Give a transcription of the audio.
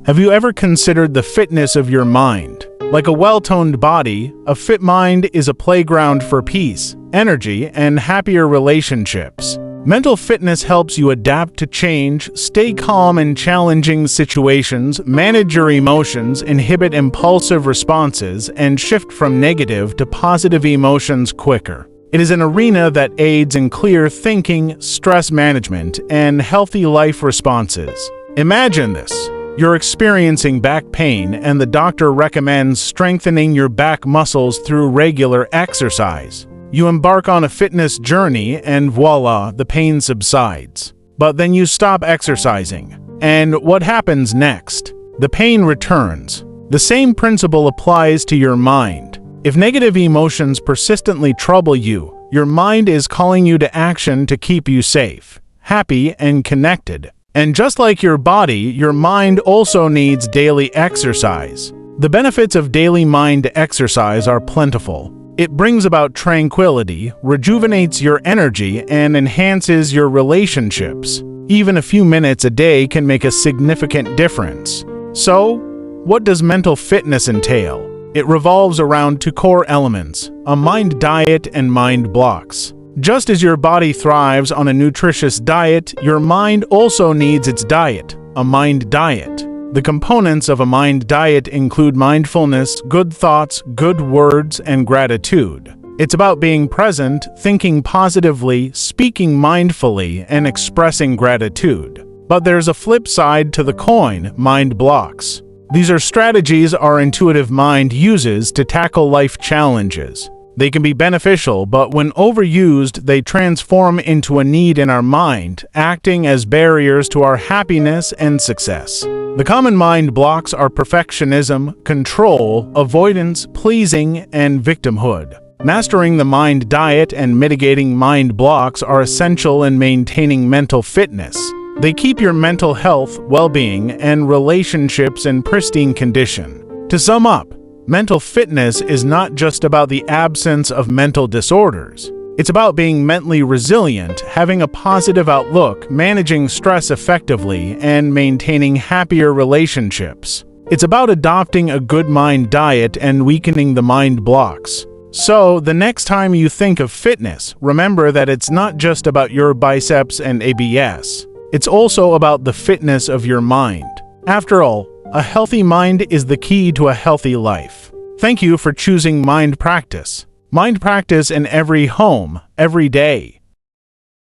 Have you ever considered the fitness of your mind? Like a well-toned body, a fit mind is a playground for peace, energy, and happier relationships. Mental fitness helps you adapt to change, stay calm in challenging situations, manage your emotions, inhibit impulsive responses, and shift from negative to positive emotions quicker. It is an arena that aids in clear thinking, stress management, and healthy life responses. Imagine this. You're experiencing back pain, and the doctor recommends strengthening your back muscles through regular exercise. You embark on a fitness journey, and voila, the pain subsides. But then you stop exercising. And what happens next? The pain returns. The same principle applies to your mind. If negative emotions persistently trouble you, your mind is calling you to action to keep you safe, happy, and connected. And just like your body, your mind also needs daily exercise. The benefits of daily mind exercise are plentiful. It brings about tranquility, rejuvenates your energy, and enhances your relationships. Even a few minutes a day can make a significant difference. So, what does mental fitness entail? It revolves around two core elements: a mind diet and mind blocks. Just as your body thrives on a nutritious diet, your mind also needs its diet, a mind diet. The components of a mind diet include mindfulness, good thoughts, good words, and gratitude. It's about being present, thinking positively, speaking mindfully, and expressing gratitude. But there's a flip side to the coin: mind blocks. These are strategies our intuitive mind uses to tackle life challenges. They can be beneficial, but when overused, they transform into a need in our mind, acting as barriers to our happiness and success. The common mind blocks are perfectionism, control, avoidance, pleasing, and victimhood. Mastering the mind diet and mitigating mind blocks are essential in maintaining mental fitness. They keep your mental health, well-being, and relationships in pristine condition. To sum up, mental fitness is not just about the absence of mental disorders. It's about being mentally resilient, having a positive outlook, managing stress effectively, and maintaining happier relationships. It's about adopting a good mind diet and weakening the mind blocks. So, the next time you think of fitness, remember that it's not just about your biceps and abs. It's also about the fitness of your mind. After all, a healthy mind is the key to a healthy life. Thank you for choosing Mind Practice. Mind Practice in every home, every day.